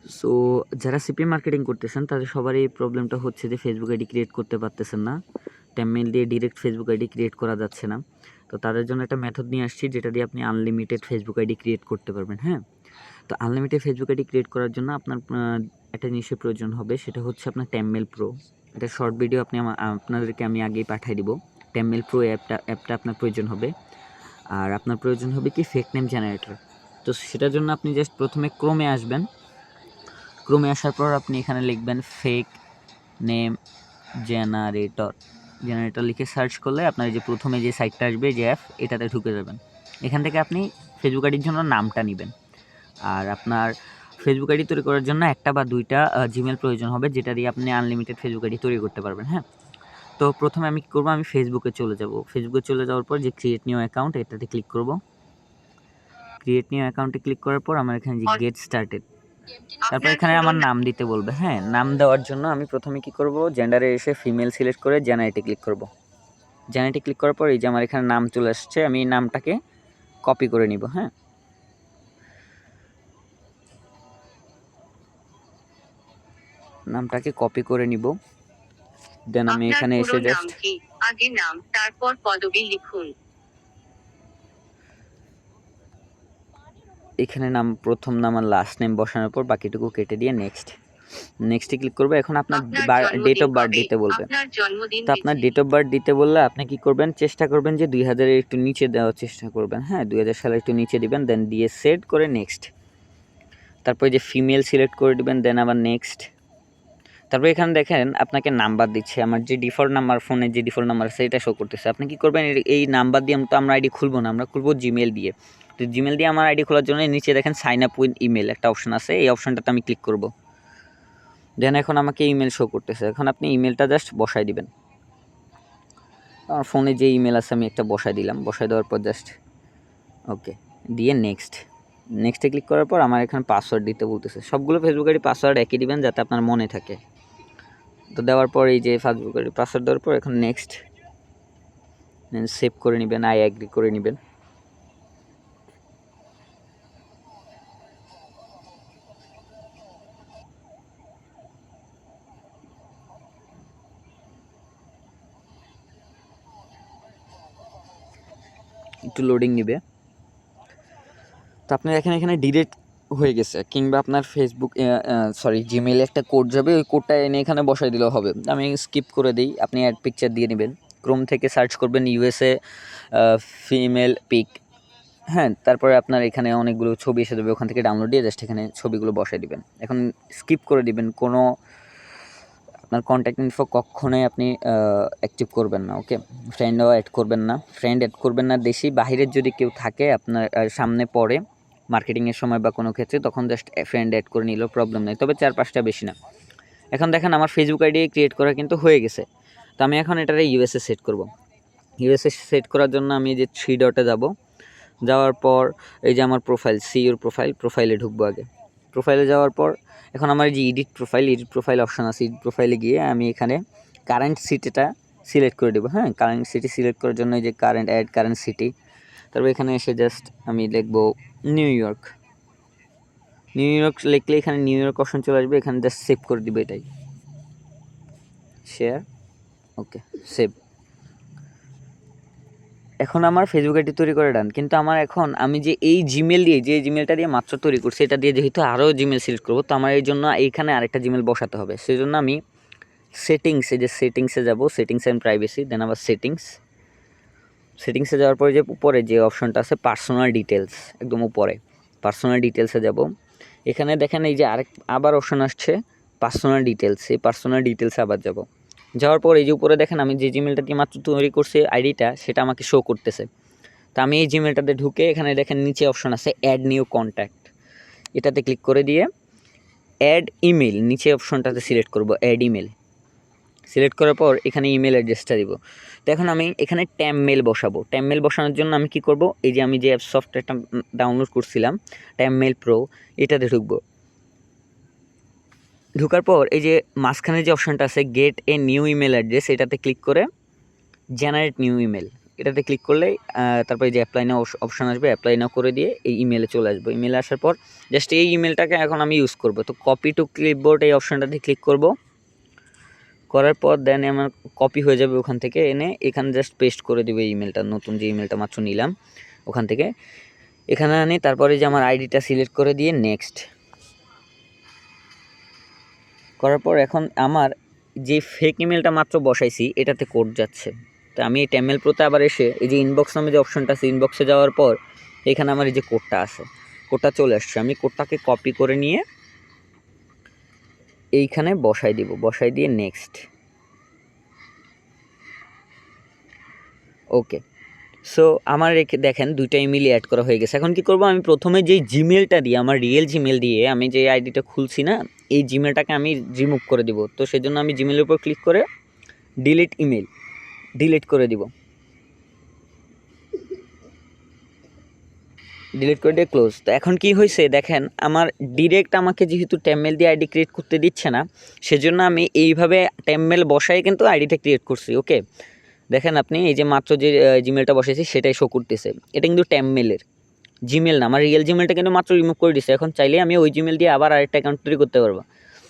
So যারা CPM marketing করতেছেন তাদের সবারই এই প্রবলেমটা হচ্ছে যে ফেসবুক আইডি ক্রিয়েট করতে পারতেছেন না, টেমমেল দিয়ে ডিরেক্ট ফেসবুক আইডি ক্রিয়েট করা যাচ্ছে না। তো তাদের জন্য একটা মেথড নিয়ে আসছি যেটা দিয়ে আপনি আনলিমিটেড ফেসবুক আইডি ক্রিয়েট করতে পারবেন। হ্যাঁ, তো আনলিমিটেড ফেসবুক আইডি ক্রিয়েট করার জন্য আপনার একটা জিনিসের প্রয়োজন হবে, সেটা হচ্ছে আপনার টেমমেল প্রো। এটা শর্ট ভিডিও আপনাদেরকে আমি আগেই পাঠিয়ে দিব। টেমমেল প্রো অ্যাপটা আপনার প্রয়োজন হবে। আর আপনার প্রয়োজন হবে কি ফেক নেম জেনারেটর। তো সেটার জন্য আপনি জাস্ট প্রথমে ক্রোমে আসবেন। ক্রোমে আসার পর আপনি এখানে লিখবেন ফেক নেম জেনারেটর লিখে সার্চ করলে আপনার যে প্রথমে যে সাইটটা আসবে যে অ্যাপ, এটাতে ঢুকে যাবেন। এখান থেকে আপনি ফেসবুক আইডির জন্য নামটা নেবেন। আর আপনার ফেসবুক আইডি তৈরি করার জন্য একটা বা দুইটা জিমেল প্রয়োজন হবে, যেটা দিয়ে আপনি আনলিমিটেড ফেসবুক আইডি তৈরি করতে পারবেন। হ্যাঁ, তো প্রথমে আমি কী করবো, আমি ফেসবুকে চলে যাব। ফেসবুকে চলে যাওয়ার পর যে ক্রিয়েট নিউ অ্যাকাউন্ট, এটাতে ক্লিক করব। ক্রিয়েট নিউ অ্যাকাউন্টে ক্লিক করার পর আমার এখানে যে গেট স্টার্টেড, তারপর এখানে আমার নাম দিতে বলবে। হ্যাঁ, নাম দেওয়ার জন্য আমি প্রথমে কি করব, জেন্ডারে এসে ফিমেল সিলেক্ট করে জেনারেটে ক্লিক করব। জেনারেটে ক্লিক করার পর এই যে আমার এখানে নাম চলে আসছে, আমি এই নামটাকে কপি করে নিব। হ্যাঁ, নামটাকে কপি করে নিব। দেন আমি এখানে এসে জাস্ট আগে নাম তারপর পদবি লিখুন। এখানে নাম, প্রথম নাম আর লাস্ট নেম বসানোর পর বাকিটুকু কেটে দিয়ে নেক্সটে ক্লিক করবে। এখন আপনার ডেট অফ বার্থ দিতে বলবে। তো আপনার ডেট অফ বার্থ দিতে বললে আপনি কি করবেন, চেষ্টা করবেন যে 2000 এর একটু নিচে দেওয়ার চেষ্টা করবেন। হ্যাঁ, 2000 সালে একটু নিচে দিবেন, দেন দিয়ে সেট করে নেক্সট। তারপরে যে ফিমেল সিলেক্ট করে দিবেন, দেন আবার নেক্সট। তারপরে এখানে দেখেন আপনাকে নাম্বার দিচ্ছে। আমার যে ডিফল্ট নাম্বার, ফোনের যে ডিফল্ট নাম্বার আছে এটা শো করতেছে। আপনি কি করবেন, এই নাম্বার দিয়ে তো আমরা আইডি খুলবো না, আমরা খুলবো জিমেল দিয়ে। তো জিমেল দিয়ে আমার আইডি খোলার জন্য নিচে দেখেন সাইন আপ উইথ ইমেল একটা অপশন আছে, এই অপশনটাতে আমি ক্লিক করব। দেন এখন আমাকে ইমেল শো করতেছে। এখন আপনি ইমেলটা জাস্ট বসাই দিবেন। আমার ফোনে যে ইমেল আছে আমি একটা বসাই দিলাম। বসাই দেওয়ার পর জাস্ট ওকে দিয়ে নেক্সটে ক্লিক করার পর আমার এখানে পাসওয়ার্ড দিতে বলতেছে। সবগুলো ফেসবুক আইডি পাসওয়ার্ড একই দিবেন যাতে আপনার মনে থাকে। তো দেওয়ার পর এই যে ফেসবুক আইডি পাসওয়ার্ড দেওয়ার পর এখন নেক্সট, সেভ করে নেবেন, আই অ্যাগ্রি করে নেবেন। একটু লোডিং নেবে। তো আপনার এখানে ডিলিট হয়ে গেছে, কিংবা আপনার ফেসবুক জিমেইলে একটা কোড যাবে, ওই কোডটা এনে এখানে বসাই দিলেও হবে। আমি স্কিপ করে দিই, আপনি অ্যাড পিকচার দিয়ে নেবেন। ক্রোম থেকে সার্চ করবেন ইউএসএ ফিমেল পিক। হ্যাঁ, তারপরে আপনার এখানে অনেকগুলো ছবি এসে যাবে, ওখান থেকে ডাউনলোড দিয়ে জাস্ট এখানে ছবিগুলো বসাই দিবেন। এখন স্কিপ করে দিবেন, কোনো আপনার কন্ট্যাক্ট ইনফো কখনোই আপনি অ্যাক্টিভ করবেন না। ওকে, ফ্রেন্ডও অ্যাড করবেন না, দেশি বাহিরের যদি কেউ থাকে আপনার সামনে পড়ে মার্কেটিংয়ের সময় বা কোনো ক্ষেত্রে, তখন জাস্ট ফ্রেন্ড অ্যাড করে নিলেও প্রবলেম নেই, তবে 4-5টা বেশি না। এখন দেখেন আমার ফেসবুক আইডি ক্রিয়েট করা কিন্তু হয়ে গেছে। তো আমি এখন এটারে ইউএসএ সেট করব। ইউএসএ সেট করার জন্য আমি যে 3 ডটে যাব, যাওয়ার পর এই যে আমার প্রোফাইল, সিওর প্রোফাইলে ঢুকবো আগে। প্রোফাইলে যাওয়ার পর এখন আমার যে এডিট প্রোফাইল অপশান আছে, এডিট প্রোফাইলে গিয়ে আমি এখানে কারেন্ট সিটিটা সিলেক্ট করে দেবো। হ্যাঁ, কারেন্ট সিটি সিলেক্ট করার জন্য এই যে কারেন্ট সিটি, তারপর এখানে এসে জাস্ট আমি লিখবো নিউ ইয়র্ক লিখলে এখানে নিউ ইয়র্ক অপশন চলে আসবে। এখানে জাস্ট সেভ করে দিবে, এটাই শেয়ার। ওকে, সেভ। এখন আমার ফেসবুক আইডি তৈরি করে ডান, কিন্তু আমার এখন আমি যে এই জিমেল দিয়ে, যে জিমেলটা দিয়ে মাত্র তৈরি করছি, এটা দিয়ে যেহেতু আরও জিমেল সিলেক্ট করবো, তো আমার এই জন্য এইখানে আরেকটা জিমেল বসাতে হবে। সেই জন্য আমি সেটিংসে যাব, সেটিংস অ্যান্ড প্রাইভেসি, দেন আবার সেটিংসে যাওয়ার পরে যে উপরে যে অপশনটা আছে পার্সোনাল ডিটেলস, একদম উপরে পার্সোনাল ডিটেলসে যাব। এখানে দেখেন এই যে আবার অপশন আসছে পার্সোনাল ডিটেলস, এই পার্সোনাল ডিটেলসে আবার যাব। যাওয়ার পর এই যে উপরে দেখেন আমি যে জিমেলটা দিয়ে মাত্র তৈরি করছি আইডিটা, সেটা আমাকে শো করতেছে। তো আমি এই জিমেলটাতে ঢুকে এখানে দেখেন নিচে অপশন আছে অ্যাড নিউ কন্ট্যাক্ট, এটাতে ক্লিক করে দিয়ে অ্যাড ইমেল, নিচে অপশনটাতে সিলেক্ট করব অ্যাড ইমেল। সিলেক্ট করার পর এখানে ইমেল অ্যাড্রেসটা দিব। তো এখন আমি এখানে ট্যামমেল বসাবো। ট্যামমেল বসানোর জন্য আমি কি করব, এই যে আমি যে অ্যাপ সফটওয়্যারটা ডাউনলোড করছিলাম ট্যামমেল প্রো, এটাতে ঢুকবো। ঢোকার পর এই যে মাঝখানে যে অপশনটা আছে gate a new email address, এটাতে ক্লিক করে জেনারেট নিউ ইমেল, এটাতে ক্লিক করলেই তারপরে যে অ্যাপ্লাই নাও অপশান আসবে, অ্যাপ্লাই নাও করে দিয়ে এই ইমেলে চলে আসবো। ইমেলে আসার পর জাস্ট এই ইমেলটাকে এখন আমি ইউজ করব। তো কপি টু ক্লিপবোর্ড এই অপশানটাতে ক্লিক করব, করার পর দেন আমার কপি হয়ে যাবে, ওখান থেকে এনে এখানে জাস্ট পেস্ট করে দেবো এই ইমেলটা, নতুন যে ইমেলটা মাত্র নিলাম ওখান থেকে এখানে আনি। তারপরে যে আমার আইডিটা সিলেক্ট করে দিয়ে নেক্সট করার পর এখন আমার যে ফেক ইমেলটা মাত্র বসাইছি এটাতে কোড যাচ্ছে। তো আমি এই টেমেল প্রোতে আবার এসে এই যে ইনবক্স নামে যে অপশনটা আছে, ইনবক্সে যাওয়ার পর এখানে আমার এই যে কোডটা আছে, কোডটা চলে আসছে। আমি কোডটাকে কপি করে নিয়ে এইখানে বসাই দিব, বসাই দিয়ে নেক্সট। ওকে, সো আমার দেখেন দুইটা ইমেলই অ্যাড করা হয়ে গেছে। এখন কি করব, আমি প্রথমে যেই জিমেলটা দিয়ে, আমার রিয়েল জিমেল দিয়ে আমি যে আইডিটা খুলছি না, এই জিমেলটাকে আমি রিমুভ করে দিব। তো সেজন্য আমি জিমেলের উপর ক্লিক করে ডিলিট ইমেল ডিলিট করে দিব, ডিলিট করে দিয়ে ক্লোজ। তো এখন কি হয়েছে দেখেন, আমার ডিরেক্ট আমাকে যেহেতু টেমমেল দিয়ে আইডি ক্রিয়েট করতে দিচ্ছে না, সেজন্য আমি এইভাবে টেমমেল বসাই কিন্তু আইডিটা ক্রিয়েট করছি। ওকে, দেখেন আপনি এই যে মাত্র যে জিমেলটা বসেছি সেটাই শো করতেছে, এটা কিন্তু টেমমেলের জিমেল না। আমার রিয়েল জিমেলটা কিন্তু মাত্র রিমুভ করে দিচ্ছে। এখন চাইলে আমি ওই জিমেল দিয়ে আবার আরেকটা অ্যাকাউন্ট তৈরি করতে পারবো।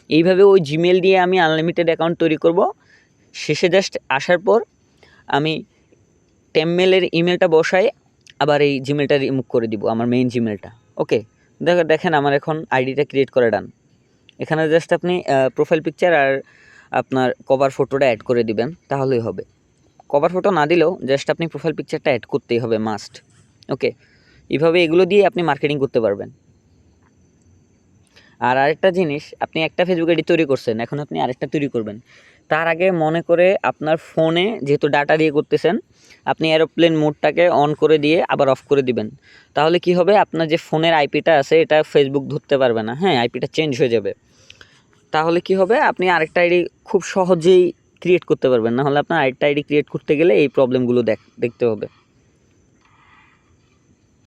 এইভাবে ওই জিমেল দিয়ে আমি আনলিমিটেড অ্যাকাউন্ট তৈরি করব। শেষে জাস্ট আসার পর আমি টেমমেলের ইমেলটা বসাই আবার এই জিমেলটা রিমুভ করে দিব, আমার মেইন জিমেলটা। ওকে, দেখেন আমার এখন আইডিটা ক্রিয়েট করে ডান। এখানে জাস্ট আপনি প্রোফাইল পিকচার আর আপনার কভার ফটোটা অ্যাড করে দিবেন, তাহলেই হবে। কভার ফটো না দিলেও জাস্ট আপনি প্রোফাইল পিকচারটা অ্যাড করতেই হবে, মাস্ট। ওকে, এইভাবে এগুলো দিয়ে আপনি মার্কেটিং করতে পারবেন। আর আরেকটা জিনিস, আপনি একটা ফেসবুক আইডি তৈরি করছেন, এখন আপনি আরেকটা তৈরি করবেন। তার আগে মনে করে আপনার ফোনে যেহেতু ডাটা দিয়ে করতেছেন, আপনি এরোপ্লেন মোডটাকে অন করে দিয়ে আবার অফ করে দিবেন। তাহলে কি হবে, আপনার যে ফোনের আইপিটা আছে এটা ফেসবুক ধরতে পারবে না। হ্যাঁ, আইপিটা চেঞ্জ হয়ে যাবে। তাহলে কি হবে, আপনি আরেকটা আইডি খুব সহজেই ক্রিয়েট করতে পারবেন। না হলে আপনার আরেকটা আইডি ক্রিয়েট করতে গেলে এই প্রবলেমগুলো দেখতে হবে।